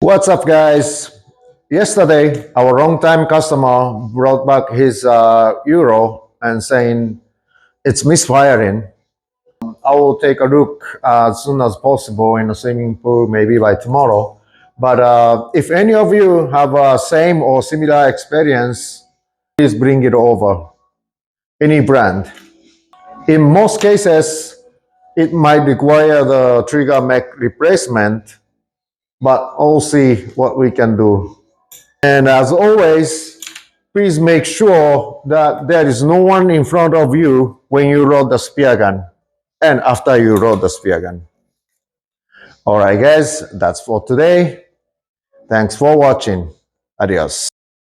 What's up, guys? Yesterday, our long-time customer brought back his Euro and saying it's misfiring. I will take a look as soon as possible in the swimming pool, maybe by tomorrow. But if any of you have a same or similar experience, please bring it over. Any brand. In most cases, it might require the trigger mech replacement, but we'll see what we can do. And as always, please make sure that there is no one in front of you when you load the spear gun and after you load the spear gun. All right, guys, that's for today. Thanks for watching. Adios.